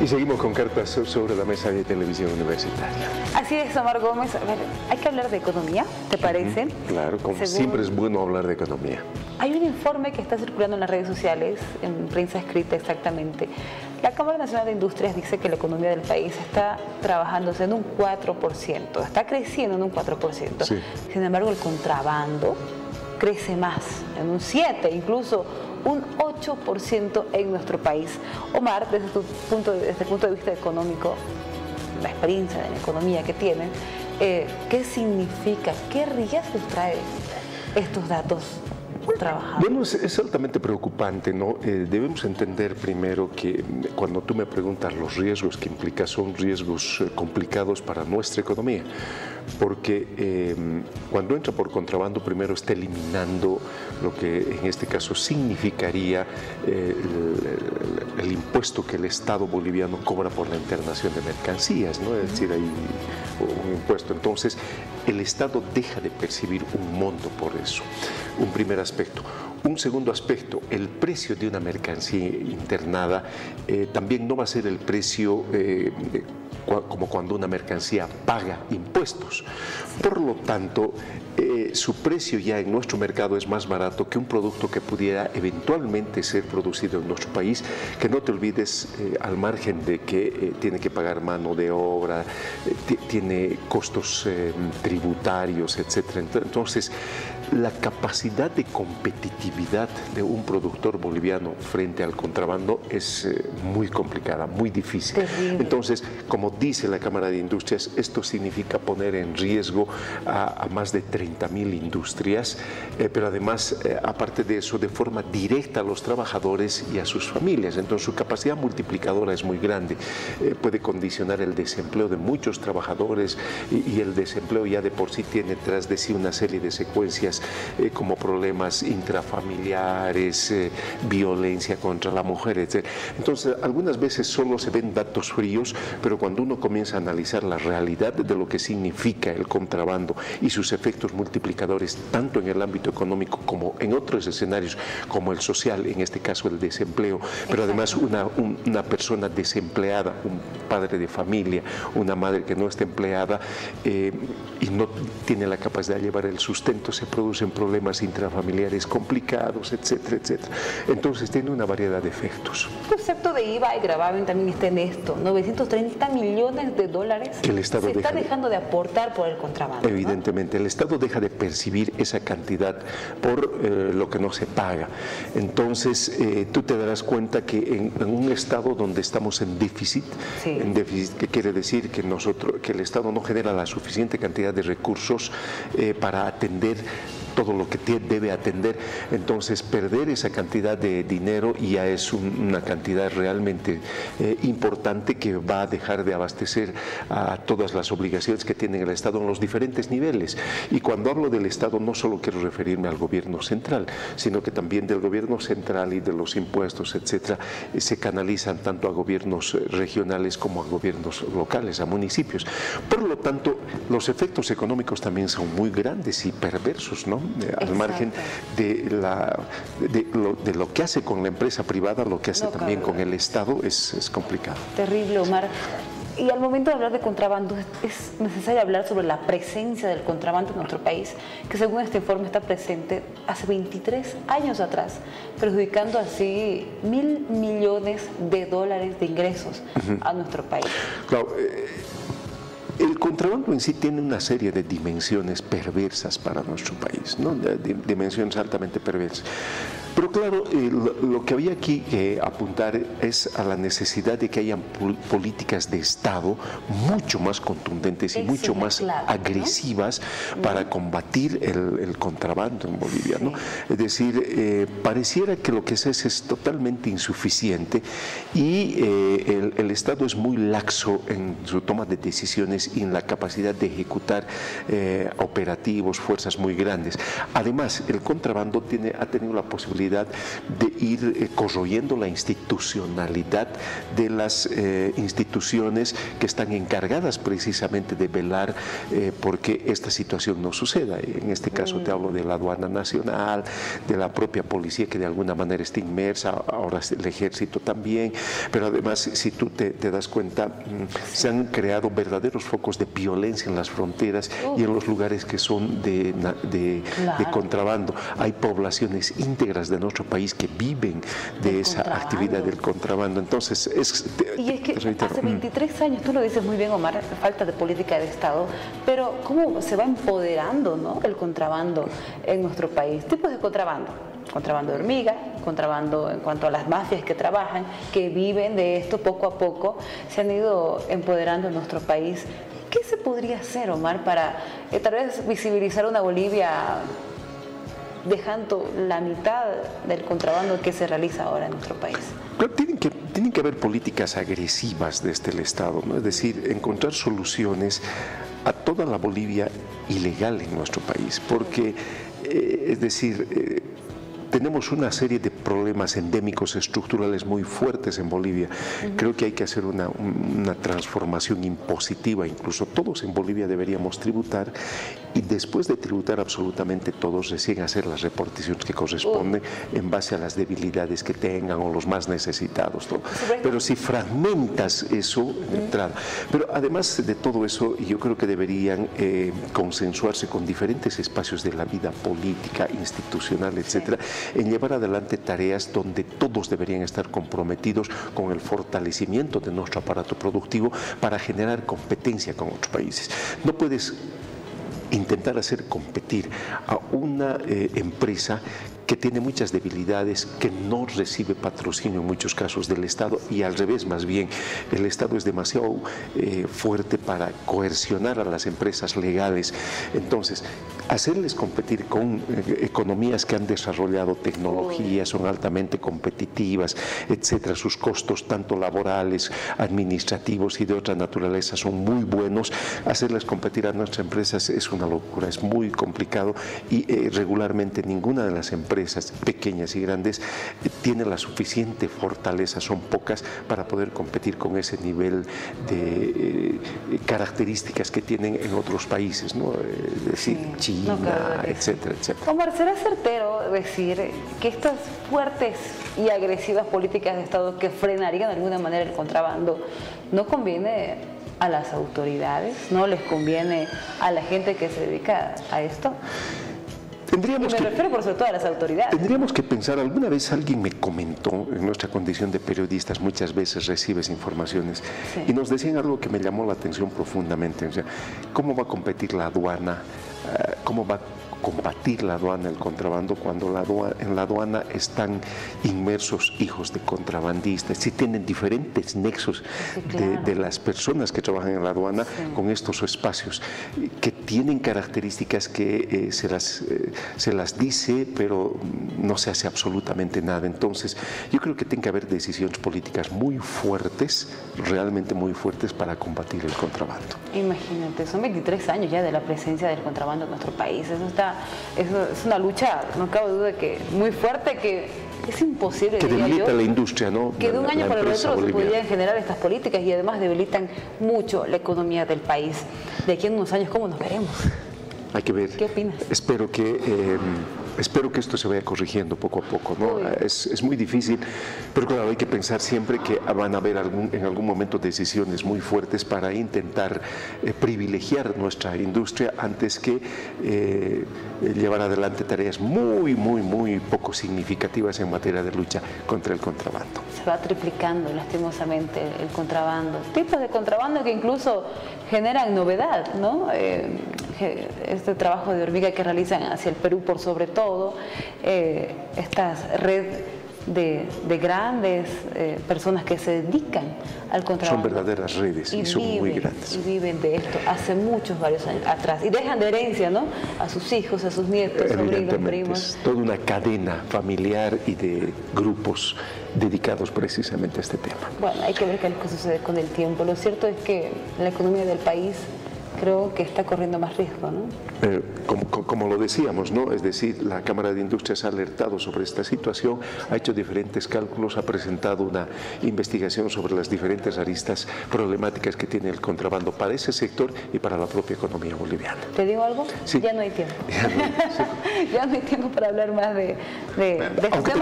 Y seguimos con cartas sobre la mesa de televisión universitaria. Así es, Omar Gómez. A ver, hay que hablar de economía, ¿te parece? Claro, como siempre es bueno hablar de economía. Hay un informe que está circulando en las redes sociales, en prensa escrita exactamente. La Cámara Nacional de Industrias dice que la economía del país está trabajándose en un 4%, está creciendo en un 4%. Sí. Sin embargo, el contrabando crece más, en un 7%, incluso un 8% en nuestro país. Omar, desde el punto de vista económico, la experiencia de la economía que tienen, ¿qué significa, qué riesgos trae estos datos trabajados? Bueno, es altamente preocupante, ¿no? Debemos entender primero que cuando tú me preguntas los riesgos que implica, son riesgos complicados para nuestra economía, porque cuando entra por contrabando primero está eliminando lo que en este caso significaría el impuesto que el Estado boliviano cobra por la internación de mercancías, ¿no? Es decir, hay un impuesto. Entonces, el Estado deja de percibir un monto por eso. Un primer aspecto. Un segundo aspecto, el precio de una mercancía internada también no va a ser el precio como cuando una mercancía paga impuestos. Por lo tanto, su precio ya en nuestro mercado es más barato que un producto que pudiera eventualmente ser producido en nuestro país, que no te olvides, al margen de que tiene que pagar mano de obra, tiene costos tributarios, etc. Entonces, la capacidad de competitividad de un productor boliviano frente al contrabando es muy complicada, muy difícil. Terrible. Entonces, como dice la Cámara de Industrias, esto significa poner en riesgo a más de 30.000 industrias, pero además, aparte de eso, de forma directa a los trabajadores y a sus familias. Entonces, su capacidad multiplicadora es muy grande. Puede condicionar el desempleo de muchos trabajadores y el desempleo ya de por sí tiene tras de sí una serie de secuencias como problemas intrafamiliares, violencia contra la mujer, etc. Entonces, algunas veces solo se ven datos fríos, pero cuando uno comienza a analizar la realidad de lo que significa el contrabando y sus efectos multiplicadores, tanto en el ámbito económico como en otros escenarios, como el social, en este caso el desempleo, pero además una persona desempleada, un padre de familia, una madre que no está empleada y no tiene la capacidad de llevar el sustento, se producen problemas intrafamiliares complicados, etcétera, etcétera. Entonces tiene una variedad de efectos. El concepto de IVA y gravamen también está en esto, 930 millones de dólares que el Estado se está dejando de aportar por el contrabando. Evidentemente, ¿no? El Estado deja de percibir esa cantidad por lo que no se paga. Entonces, tú te darás cuenta que en un Estado donde estamos en déficit, que quiere decir que el Estado no genera la suficiente cantidad de recursos para atender todo lo que debe atender, entonces perder esa cantidad de dinero ya es una cantidad realmente importante que va a dejar de abastecer a todas las obligaciones que tiene el Estado en los diferentes niveles. Y cuando hablo del Estado no solo quiero referirme al gobierno central, sino que también del gobierno central y de los impuestos, etcétera, se canalizan tanto a gobiernos regionales como a gobiernos locales, a municipios. Por lo tanto, los efectos económicos también son muy grandes y perversos, ¿no? Al margen de lo que hace con la empresa privada, lo que hace también con el Estado es complicado. Terrible, Omar. Y al momento de hablar de contrabando, es necesario hablar sobre la presencia del contrabando en nuestro país, que según este informe está presente hace 23 años atrás, perjudicando así $1.000 millones de ingresos a nuestro país. Claro, el contrabando en sí tiene una serie de dimensiones perversas para nuestro país, ¿no? Dimensiones altamente perversas. Pero claro, lo que había aquí que apuntar es a la necesidad de que hayan políticas de Estado mucho más contundentes y mucho más agresivas, ¿no? Para combatir el contrabando en Bolivia, ¿no? Es decir, pareciera que lo que se hace es totalmente insuficiente y el Estado es muy laxo en su toma de decisiones y en la capacidad de ejecutar operativos, fuerzas muy grandes. Además, el contrabando ha tenido la posibilidad posibilidad de ir corroyendo la institucionalidad de las instituciones que están encargadas precisamente de velar porque esta situación no suceda. En este caso te hablo de la aduana nacional, de la propia policía que de alguna manera está inmersa, ahora el ejército también, pero además si tú te das cuenta, se han creado verdaderos focos de violencia en las fronteras y en los lugares que son de contrabando. Hay poblaciones íntegras de nuestro país que viven de esa actividad del contrabando. Entonces, y es que hace 23 años, tú lo dices muy bien, Omar, falta de política de Estado, pero ¿cómo se va empoderando, ¿no?, el contrabando en nuestro país? Tipos de contrabando. Contrabando de hormiga, contrabando en cuanto a las mafias que trabajan, que viven de esto poco a poco, se han ido empoderando en nuestro país. ¿Qué se podría hacer, Omar, para tal vez visibilizar una Bolivia dejando la mitad del contrabando que se realiza ahora en nuestro país? Pero tienen que haber políticas agresivas desde el Estado, ¿no? Es decir, encontrar soluciones a toda la Bolivia ilegal en nuestro país, porque, es decir, tenemos una serie de problemas endémicos estructurales muy fuertes en Bolivia. Creo que hay que hacer una transformación impositiva. Incluso todos en Bolivia deberíamos tributar y después de tributar absolutamente todos recién hacer las reparticiones que corresponden en base a las debilidades que tengan o los más necesitados, ¿no? Pero si fragmentas eso de entrada. Pero además de todo eso, yo creo que deberían consensuarse con diferentes espacios de la vida política, institucional, etcétera, en llevar adelante tareas donde todos deberían estar comprometidos con el fortalecimiento de nuestro aparato productivo para generar competencia con otros países. No puedes intentar hacer competir a una empresa que tiene muchas debilidades, que no recibe patrocinio en muchos casos del Estado y al revés, más bien, el Estado es demasiado fuerte para coercionar a las empresas legales. Entonces, hacerles competir con economías que han desarrollado tecnología, son altamente competitivas, etcétera, sus costos tanto laborales, administrativos y de otra naturaleza son muy buenos, hacerles competir a nuestras empresas es una locura, es muy complicado y regularmente ninguna de las empresas pequeñas y grandes tiene la suficiente fortaleza, son pocas, para poder competir con ese nivel de características que tienen en otros países, ¿no? Es decir, China, etcétera, etcétera. Omar, ¿será certero decir que estas fuertes y agresivas políticas de Estado que frenarían de alguna manera el contrabando no conviene a las autoridades, no les conviene a la gente que se dedica a esto? Refiero por sobre todo a las autoridades. Tendríamos que pensar, alguna vez alguien me comentó, en nuestra condición de periodistas muchas veces recibes informaciones y nos decían algo que me llamó la atención profundamente, o sea, ¿cómo va a competir la aduana? ¿Cómo va a combatir la aduana el contrabando cuando en la aduana están inmersos hijos de contrabandistas? Si tienen diferentes nexos de las personas que trabajan en la aduana con estos espacios que tienen características que se las dice, pero no se hace absolutamente nada. Entonces, yo creo que tiene que haber decisiones políticas muy fuertes, realmente muy fuertes, para combatir el contrabando. Imagínate, son 23 años ya de la presencia del contrabando en nuestro país. Eso es una lucha, no cabe duda, que muy fuerte, que es imposible, que debilita la industria, ¿no? Que de un año para el otro se pudieran generar estas políticas y además debilitan mucho la economía del país. De aquí en unos años, ¿cómo nos veremos? Hay que ver. ¿Qué opinas? Espero que esto se vaya corrigiendo poco a poco, ¿no? Es muy difícil, pero claro, hay que pensar siempre que van a haber en algún momento decisiones muy fuertes para intentar privilegiar nuestra industria antes que llevar adelante tareas muy poco significativas en materia de lucha contra el contrabando. Se va triplicando lastimosamente el contrabando, tipos de contrabando que incluso generan novedad, ¿no? Este trabajo de hormiga que realizan hacia el Perú por sobre todo, esta red de grandes personas que se dedican al contrabando. Son verdaderas redes y son muy grandes. Y viven de esto hace varios años atrás. Y dejan de herencia, ¿no?, a sus hijos, a sus nietos, sobrinos, primos. Es toda una cadena familiar y de grupos dedicados precisamente a este tema. Bueno, hay que ver qué sucede con el tiempo. Lo cierto es que la economía del país creo que está corriendo más riesgo, ¿no? Como lo decíamos, ¿no? Es decir, la Cámara de Industrias ha alertado sobre esta situación, ha hecho diferentes cálculos, ha presentado una investigación sobre las diferentes aristas problemáticas que tiene el contrabando para ese sector y para la propia economía boliviana. ¿Te digo algo? Sí. Ya no hay tiempo. Ya no, sí. Ya no hay tiempo para hablar más de estos temas.